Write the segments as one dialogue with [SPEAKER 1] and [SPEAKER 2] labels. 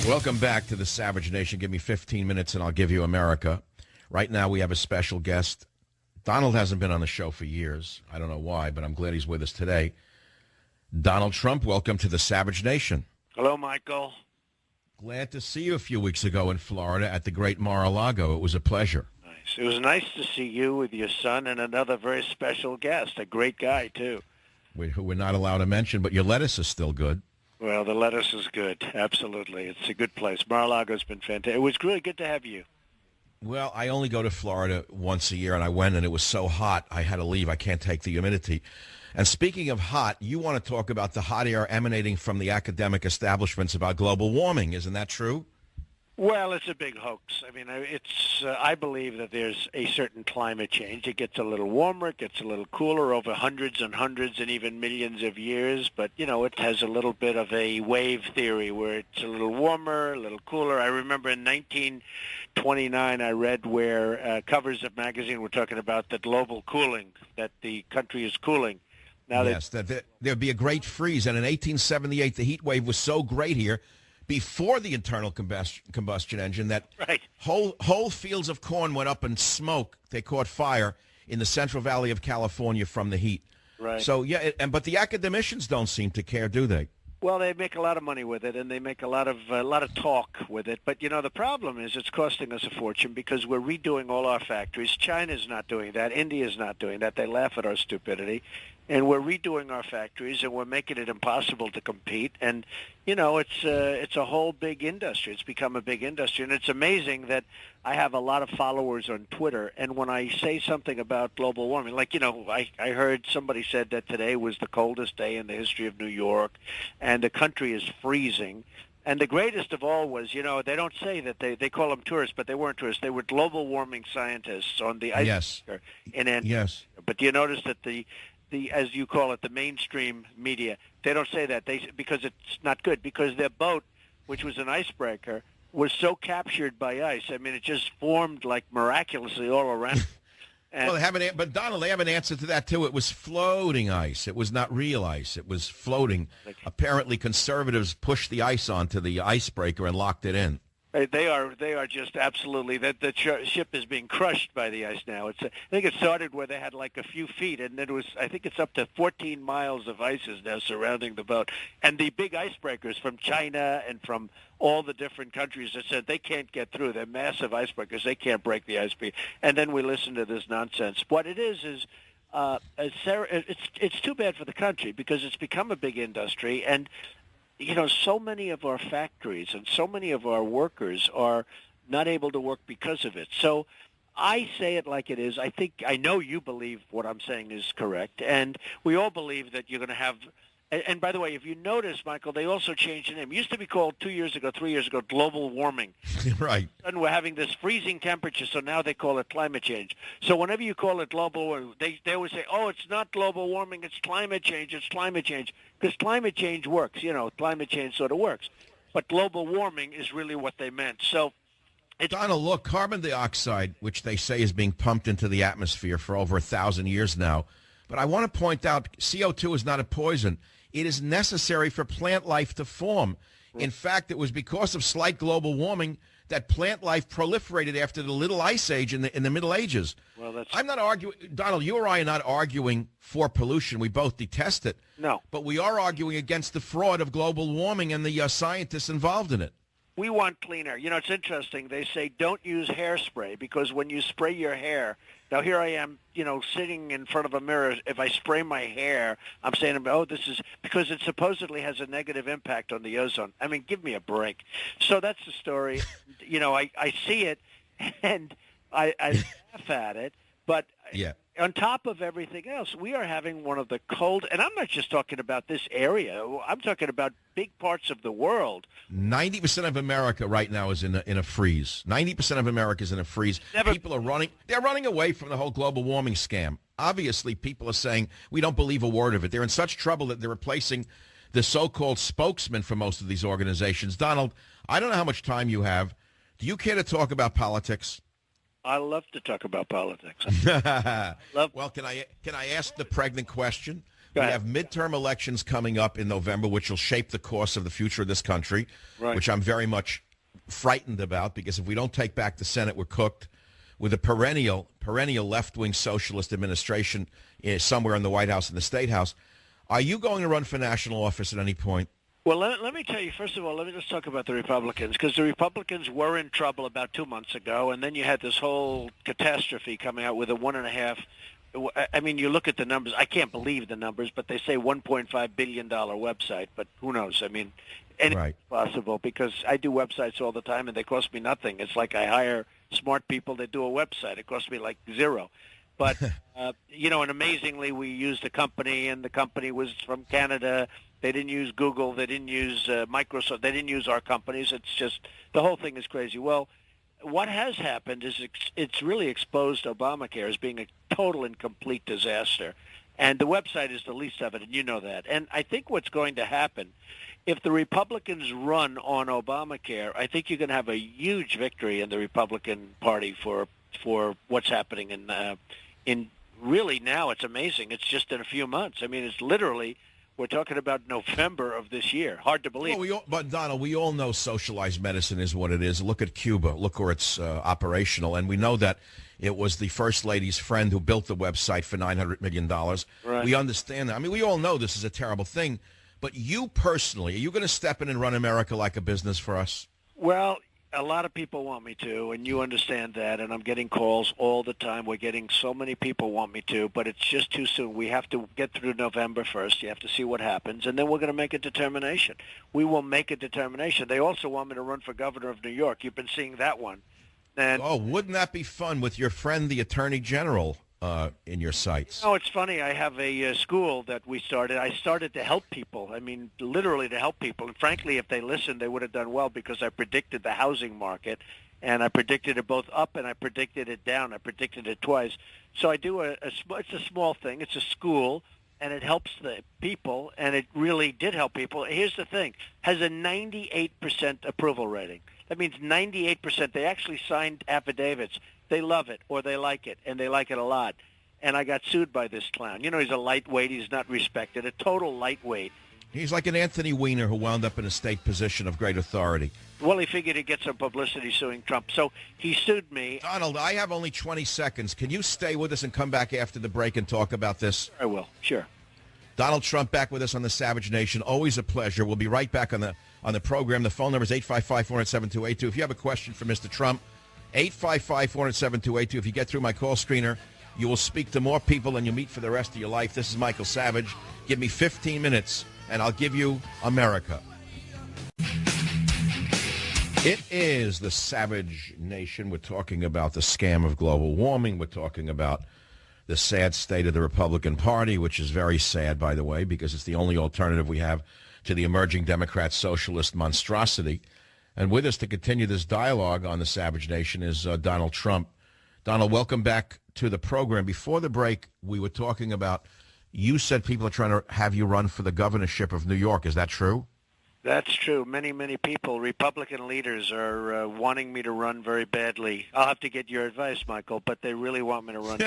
[SPEAKER 1] Welcome back to the Savage Nation. Give me 15 minutes and I'll give you America. Right now we have a special guest. Donald hasn't been on the show for years. I don't know why, but I'm glad he's with us today. Donald Trump, welcome to the Savage Nation.
[SPEAKER 2] Hello, Michael.
[SPEAKER 1] Glad to see you a few weeks ago in Florida at the great Mar-a-Lago. It was a pleasure.
[SPEAKER 2] Nice. It was nice to see you with your son and another very special guest, a great guy, too.
[SPEAKER 1] Who we're not allowed to mention, but your lettuce is still good.
[SPEAKER 2] Well, the lettuce is good. Absolutely. It's a good place. Mar-a-Lago's been fantastic. It was really good to have you.
[SPEAKER 1] Well, I only go to Florida once a year, and I went, and it was so hot, I had to leave. I can't take the humidity. And speaking of hot, you want to talk about the hot air emanating from the academic establishments about global warming. Isn't that true?
[SPEAKER 2] Well, it's a big hoax. I mean, I believe that there's a certain climate change. It gets a little warmer, it gets a little cooler over hundreds and hundreds and even millions of years. But, you know, it has a little bit of a wave theory where it's a little warmer, a little cooler. I remember in 1929 I read where covers of magazine were talking about the global cooling, that the country is cooling. Now
[SPEAKER 1] yes, that there'd be a great freeze. And in 1878, the heat wave was so great here, before the internal combustion engine, that
[SPEAKER 2] right.
[SPEAKER 1] whole fields of corn went up in smoke. They caught fire in the Central Valley of California from the heat.
[SPEAKER 2] Right.
[SPEAKER 1] So, yeah, but the academicians don't seem to care, do they?
[SPEAKER 2] Well, they make a lot of money with it, and they make a lot of talk with it. But, you know, the problem is it's costing us a fortune because we're redoing all our factories. China's not doing that. India's not doing that. They laugh at our stupidity. And we're redoing our factories, and we're making it impossible to compete. And, you know, it's a whole big industry. It's become a big industry. And it's amazing that I have a lot of followers on Twitter. And when I say something about global warming, like, you know, I heard somebody said that today was the coldest day in the history of New York, and the country is freezing. And the greatest of all was, you know, they don't say that they call them tourists, but they weren't tourists. They were global warming scientists on the ice.
[SPEAKER 1] Yes.
[SPEAKER 2] In Antarctica.
[SPEAKER 1] Yes.
[SPEAKER 2] But do you notice that the as you call it, the mainstream media, they don't say that because it's not good, because their boat, which was an icebreaker, was so captured by ice. I mean, it just formed like miraculously all around.
[SPEAKER 1] Well, but Donald, they have an answer to that too. It was floating ice. It was not real ice. It was floating. Apparently, conservatives pushed the ice onto the icebreaker and locked it in.
[SPEAKER 2] They are just absolutely, that the ship is being crushed by the ice now. I think it started where they had like a few feet, and I think it's up to 14 miles of ice is now surrounding the boat. And the big icebreakers from China and from all the different countries that said they can't get through. They're massive icebreakers. They can't break the ice. And then we listen to this nonsense. What it is it's too bad for the country because it's become a big industry, and you know, so many of our factories and so many of our workers are not able to work because of it. So I say it like it is. I know you believe what I'm saying is correct, and we all believe that you're going to have. And by the way, if you notice, Michael, they also changed the name. It used to be called 2 years ago, 3 years ago, global warming.
[SPEAKER 1] Right.
[SPEAKER 2] And we're having this freezing temperature, so now they call it climate change. So whenever you call it global warming, they always say, oh, it's not global warming, it's climate change, because climate change works. You know, climate change sort of works. But global warming is really what they meant. So
[SPEAKER 1] Donald, look, carbon dioxide, which they say is being pumped into the atmosphere for over 1,000 years now. But I want to point out CO2 is not a poison. It is necessary for plant life to form. In fact, it was because of slight global warming that plant life proliferated after the Little Ice Age in the Middle Ages.
[SPEAKER 2] Well,
[SPEAKER 1] I'm not arguing, Donald, you or I are not arguing for pollution. We both detest it.
[SPEAKER 2] No.
[SPEAKER 1] But we are arguing against the fraud of global warming and the scientists involved in it.
[SPEAKER 2] We want clean air. You know, it's interesting. They say don't use hairspray because when you spray your hair, now here I am, you know, sitting in front of a mirror. If I spray my hair, I'm saying, oh, this is because it supposedly has a negative impact on the ozone. I mean, give me a break. So that's the story. You know, I see it and I laugh at it. But
[SPEAKER 1] yeah.
[SPEAKER 2] On top of everything else, we are having one of the cold, and I'm not just talking about this area. I'm talking about big parts of the world.
[SPEAKER 1] 90% of America right now is in a freeze. 90% of America is in a freeze. People are running. They're running away from the whole global warming scam. Obviously, people are saying, we don't believe a word of it. They're in such trouble that they're replacing the so-called spokesman for most of these organizations. Donald, I don't know how much time you have. Do you care to talk about politics?
[SPEAKER 2] I love to talk about politics.
[SPEAKER 1] Well, can I ask the pregnant question? We have midterm elections coming up in November, which will shape the course of the future of this country, which I'm very much frightened about, because if we don't take back the Senate, we're cooked. With a perennial left-wing socialist administration somewhere in the White House and the State House, are you going to run for national office at any point?
[SPEAKER 2] Well, let me tell you, first of all, let me just talk about the Republicans, because the Republicans were in trouble about 2 months ago, and then you had this whole catastrophe coming out with a 1.5. I mean, you look at the numbers. I can't believe the numbers, but they say $1.5 billion website, but who knows? I mean, anything's possible, because I do websites all the time, and they cost me nothing. It's like I hire smart people that do a website. It costs me like zero. But, and amazingly, we used a company, and the company was from Canada. They didn't use Google. They didn't use Microsoft. They didn't use our companies. It's just, the whole thing is crazy. Well, what has happened is it's really exposed Obamacare as being a total and complete disaster. And the website is the least of it, and you know that. And I think what's going to happen, if the Republicans run on Obamacare, I think you're going to have a huge victory in the Republican Party for what's happening in really now. It's amazing. It's just in a few months. I mean, it's literally, we're talking about November of this year. Hard to believe.
[SPEAKER 1] Well, but Donald, we all know socialized medicine is what it is. Look at Cuba. Look where it's operational. And we know that it was the First Lady's friend who built the website for $900 million.
[SPEAKER 2] Right.
[SPEAKER 1] We understand that. I mean, we all know this is a terrible thing. But you personally, are you going to step in and run America like a business for us?
[SPEAKER 2] Well, a lot of people want me to, and you understand that, and I'm getting calls all the time. We're getting so many people want me to, but it's just too soon. We have to get through November first. You have to see what happens, and then we're going to make a determination. We will make a determination. They also want me to run for governor of New York. You've been seeing that one. And
[SPEAKER 1] wouldn't that be fun with your friend, the Attorney General, in your sights?
[SPEAKER 2] Oh, it's funny. I have a school that we started. I started to help people. I mean, literally to help people. And frankly, if they listened, they would have done well, because I predicted the housing market, and I predicted it both up and I predicted it down. I predicted it twice. So I do it's a small thing. It's a school, and it helps the people, and it really did help people. Here's the thing. Has a 98% approval rating. That means 98%. They actually signed affidavits. They love it, or they like it, and they like it a lot. And I got sued by this clown. You know, he's a lightweight. He's not respected. A total lightweight.
[SPEAKER 1] He's like an Anthony Weiner who wound up in a state position of great authority.
[SPEAKER 2] Well, he figured he'd get some publicity suing Trump. So he sued me.
[SPEAKER 1] Donald, I have only 20 seconds. Can you stay with us and come back after the break and talk about this?
[SPEAKER 2] I will. Sure.
[SPEAKER 1] Donald Trump back with us on the Savage Nation. Always a pleasure. We'll be right back on the program. The phone number is 855-400-7282. If you have a question for Mr. Trump, 855-400-7282. If you get through my call screener, you will speak to more people than you meet for the rest of your life. This is Michael Savage. Give me 15 minutes, and I'll give you America. It is the Savage Nation. We're talking about the scam of global warming. We're talking about the sad state of the Republican Party, which is very sad, by the way, because it's the only alternative we have to the emerging Democrat socialist monstrosity. And with us to continue this dialogue on the Savage Nation is Donald Trump. Donald, welcome back to the program. Before the break, we were talking about, you said people are trying to have you run for the governorship of New York. Is that true?
[SPEAKER 2] That's true. Many, many people, Republican leaders, are wanting me to run very badly. I'll have to get your advice, Michael, but they really want me to run.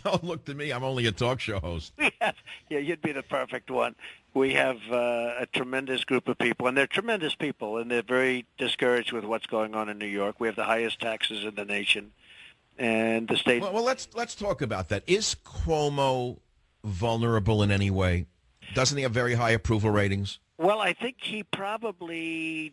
[SPEAKER 1] Don't look to me. I'm only a talk show host.
[SPEAKER 2] Yeah, you'd be the perfect one. We have a tremendous group of people, and they're tremendous people, and they're very discouraged with what's going on in New York. We have the highest taxes in the nation, and the state...
[SPEAKER 1] Well, let's talk about that. Is Cuomo vulnerable in any way? Doesn't he have very high approval ratings?
[SPEAKER 2] Well, I think he probably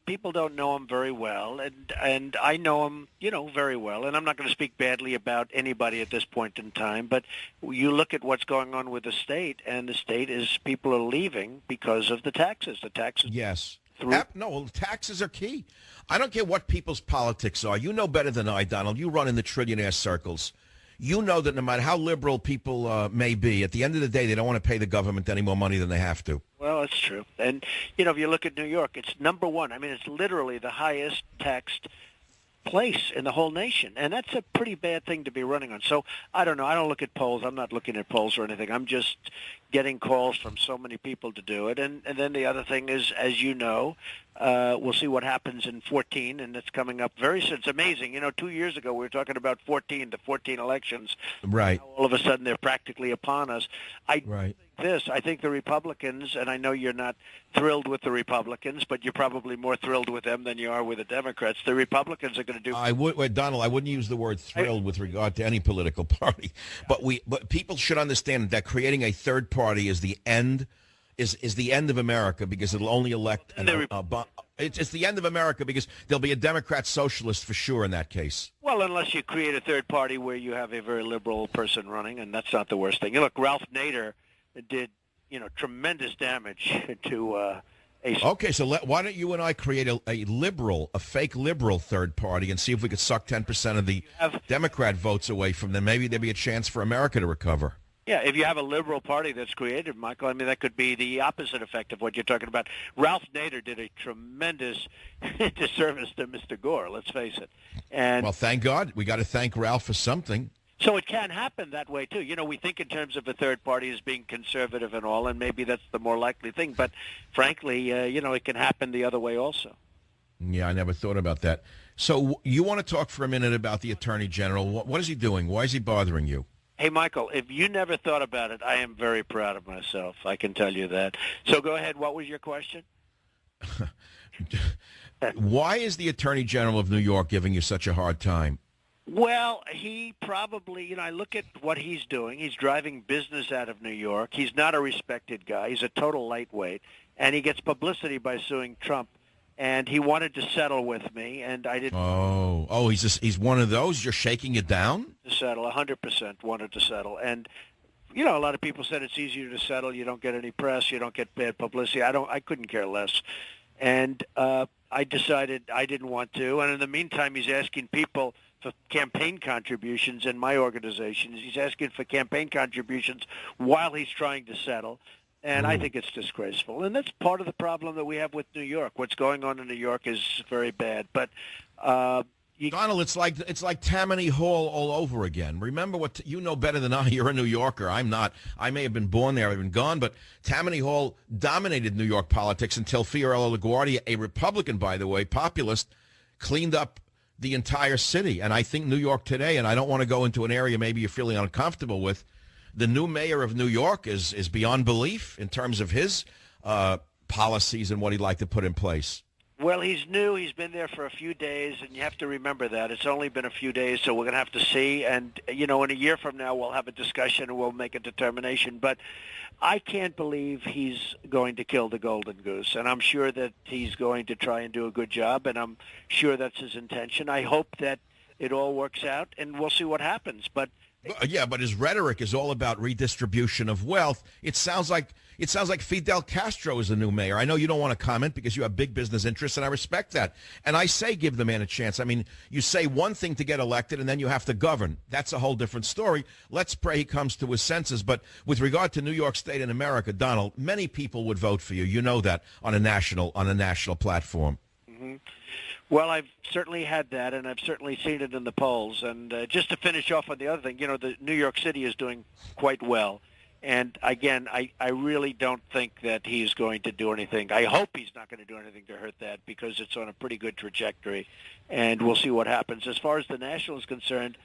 [SPEAKER 2] people don't know him very well, and I know him, very well, and I'm not going to speak badly about anybody at this point in time, but you look at what's going on with the state, and the state is, people are leaving because of the taxes. The taxes.
[SPEAKER 1] Yes. Taxes are key. I don't care what people's politics are. You know better than I, Donald. You run in the trillionaire circles. You know that no matter how liberal people may be, at the end of the day, they don't want to pay the government any more money than they have to.
[SPEAKER 2] Well, it's true. And, if you look at New York, it's number one. I mean, it's literally the highest taxed place in the whole nation. And that's a pretty bad thing to be running on. So, I don't know. I don't look at polls. I'm not looking at polls or anything. I'm just getting calls from so many people to do it. And then the other thing is, as you know, we'll see what happens in 14, and it's coming up very soon. It's amazing. 2 years ago we were talking about the 14 elections.
[SPEAKER 1] Right.
[SPEAKER 2] Now all of a sudden they're practically upon us.
[SPEAKER 1] Right.
[SPEAKER 2] I think the Republicans, and I know you're not thrilled with the Republicans, but you're probably more thrilled with them than you are with the Democrats. The Republicans are going to do...
[SPEAKER 1] Donald, I wouldn't use the word thrilled with regard to any political party, but people should understand that creating a third party is the end of America, because it'll only elect it's the end of America, because there'll be a Democrat socialist for sure in that case.
[SPEAKER 2] Well, unless you create a third party where you have a very liberal person running, and that's not the worst thing. Look, Ralph Nader did, tremendous damage to
[SPEAKER 1] Okay, so why don't you and I create a fake liberal third party and see if we could suck 10% of the Democrat votes away from them. Maybe there'd be a chance for America to recover.
[SPEAKER 2] Yeah, if you have a liberal party that's created, Michael, I mean, that could be the opposite effect of what you're talking about. Ralph Nader did a tremendous disservice to Mr. Gore, let's face it. And
[SPEAKER 1] well, thank God. We got to thank Ralph for something.
[SPEAKER 2] So it can happen that way, too. We think in terms of a third party as being conservative and all, and maybe that's the more likely thing. But frankly, it can happen the other way also.
[SPEAKER 1] Yeah, I never thought about that. So you want to talk for a minute about the Attorney General. What is he doing? Why is he bothering you?
[SPEAKER 2] Hey, Michael, if you never thought about it, I am very proud of myself. I can tell you that. So go ahead. What was your question?
[SPEAKER 1] Why is the Attorney General of New York giving you such a hard time?
[SPEAKER 2] Well, he probably, I look at what he's doing. He's driving business out of New York. He's not a respected guy. He's a total lightweight. And he gets publicity by suing Trump. And he wanted to settle with me, and I didn't.
[SPEAKER 1] Oh, he's one of those? You're shaking it down?
[SPEAKER 2] To settle, 100% wanted to settle. And, a lot of people said it's easier to settle. You don't get any press. You don't get bad publicity. I couldn't care less. And I decided I didn't want to. And in the meantime, he's asking people for campaign contributions in my organization. He's asking for campaign contributions while he's trying to settle. And I think it's disgraceful. And that's part of the problem that we have with New York. What's going on in New York is very bad. But
[SPEAKER 1] Donald, it's like Tammany Hall all over again. Remember what you know better than I. You're a New Yorker. I'm not. I may have been born there. I've been gone. But Tammany Hall dominated New York politics until Fiorello LaGuardia, a Republican, by the way, populist, cleaned up the entire city. And I think New York today, and I don't want to go into an area maybe you're feeling uncomfortable with, the new mayor of New York is beyond belief in terms of his policies and what he'd like to put in place.
[SPEAKER 2] Well, he's new. He's been there for a few days, and you have to remember that. It's only been a few days, so we're going to have to see. And, in a year from now, we'll have a discussion and we'll make a determination. But I can't believe he's going to kill the golden goose, and I'm sure that he's going to try and do a good job, and I'm sure that's his intention. I hope that it all works out, and we'll see what happens. But
[SPEAKER 1] yeah, but his rhetoric is all about redistribution of wealth. It sounds like Fidel Castro is the new mayor. I know you don't want to comment because you have big business interests, and I respect that. And I say give the man a chance. I mean, you say one thing to get elected, and then you have to govern. That's a whole different story. Let's pray he comes to his senses. But with regard to New York State and America, Donald, many people would vote for you. You know that on a national platform.
[SPEAKER 2] Mm-hmm. Well, I've certainly had that, and I've certainly seen it in the polls. And just to finish off on the other thing, the New York City is doing quite well. And, again, I really don't think that he's going to do anything. I hope he's not going to do anything to hurt that because it's on a pretty good trajectory, and we'll see what happens. As far as the national is concerned,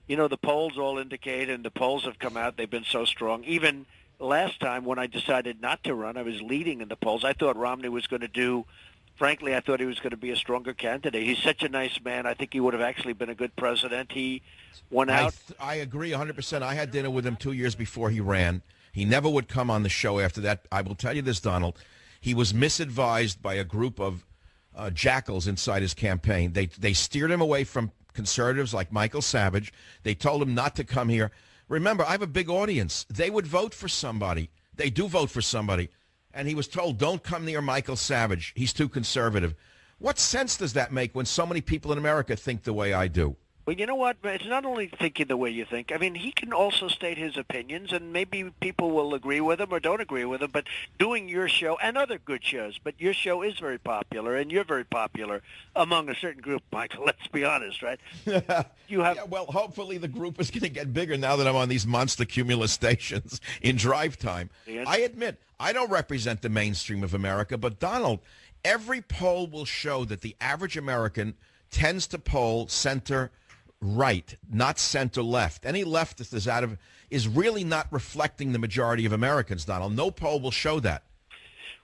[SPEAKER 2] the polls all indicate, and the polls have come out, they've been so strong. Even last time when I decided not to run, I was leading in the polls. I thought Romney was going to do... Frankly, I thought he was going to be a stronger candidate. He's such a nice man. I think he would have actually been a good president. He went out.
[SPEAKER 1] I agree 100%. I had dinner with him 2 years before he ran. He never would come on the show after that. I will tell you this, Donald. He was misadvised by a group of jackals inside his campaign. They steered him away from conservatives like Michael Savage. They told him not to come here. Remember, I have a big audience. They would vote for somebody. They do vote for somebody. And he was told, don't come near Michael Savage. He's too conservative. What sense does that make when so many people in America think the way I do?
[SPEAKER 2] Well, you know what? It's not only thinking the way you think. I mean, he can also state his opinions, and maybe people will agree with him or don't agree with him. But doing your show and other good shows, but your show is very popular, and you're very popular among a certain group, Michael. Let's be honest, right? You have.
[SPEAKER 1] Yeah, well, hopefully the group is going to get bigger now that I'm on these monster cumulus stations in drive time. I admit, I don't represent the mainstream of America, but Donald, every poll will show that the average American tends to poll center right, not center left. Any leftist is really not reflecting the majority of Americans, Donald. No poll will show that.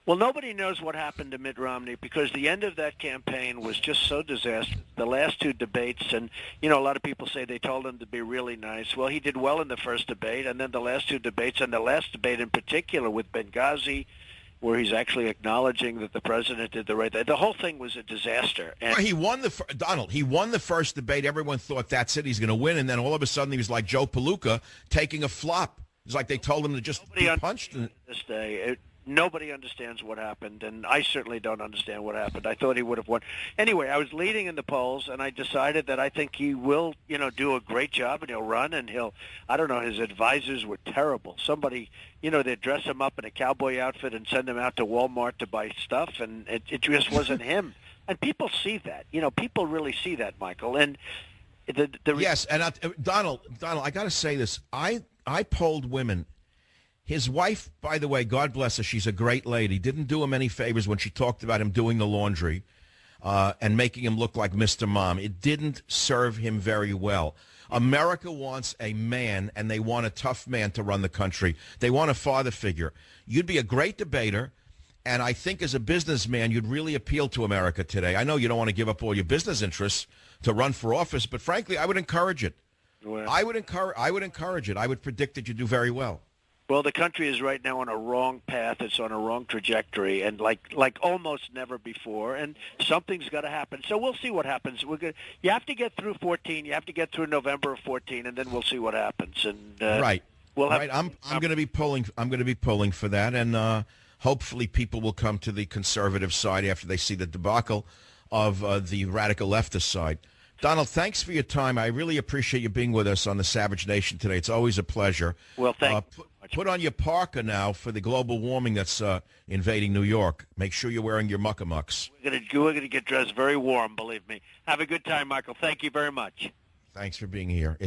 [SPEAKER 2] Well, nobody knows what happened to Mitt Romney because the end of that campaign was just so disastrous. The last two debates, and, a lot of people say they told him to be really nice. Well, he did well in the first debate, and then the last two debates, and the last debate in particular with Benghazi, where he's actually acknowledging that the president did the right thing. The whole thing was a disaster. And
[SPEAKER 1] he won Donald. He won the first debate. Everyone thought that's it. He's going to win, and then all of a sudden he was like Joe Palooka taking a flop. It's like they told him to just be punched.
[SPEAKER 2] This day, nobody understands what happened, and I certainly don't understand what happened. I thought he would have won. Anyway, I was leading in the polls, and I decided that I think he will, do a great job, and he'll run, and I don't know, his advisors were terrible. Somebody, they'd dress him up in a cowboy outfit and send him out to Walmart to buy stuff, and it just wasn't him. And people see that. People really see that, Michael. And
[SPEAKER 1] yes, and Donald, I got to say this. I polled women. His wife, by the way, God bless her, she's a great lady, didn't do him any favors when she talked about him doing the laundry and making him look like Mr. Mom. It didn't serve him very well. America wants a man, and they want a tough man to run the country. They want a father figure. You'd be a great debater, and I think as a businessman, you'd really appeal to America today. I know you don't want to give up all your business interests to run for office, but frankly, I would encourage it.
[SPEAKER 2] Well,
[SPEAKER 1] I would encourage it. I would predict that you do very well.
[SPEAKER 2] Well, the country is right now on a wrong path. It's on a wrong trajectory, and like almost never before. And something's got to happen. So we'll see what happens. You have to get through 14. You have to get through November of 14, and then we'll see what happens. And
[SPEAKER 1] right.
[SPEAKER 2] We'll have,
[SPEAKER 1] right. I'm going to be pulling. I'm going to be pulling for that, and hopefully people will come to the conservative side after they see the debacle of the radical leftist side. Donald, thanks for your time. I really appreciate you being with us on the Savage Nation today. It's always a pleasure.
[SPEAKER 2] Well, thank you.
[SPEAKER 1] Put on your parka now for the global warming that's invading New York. Make sure you're wearing your muckamucks.
[SPEAKER 2] We're gonna get dressed very warm, believe me. Have a good time, Michael. Thank you very much.
[SPEAKER 1] Thanks for being here.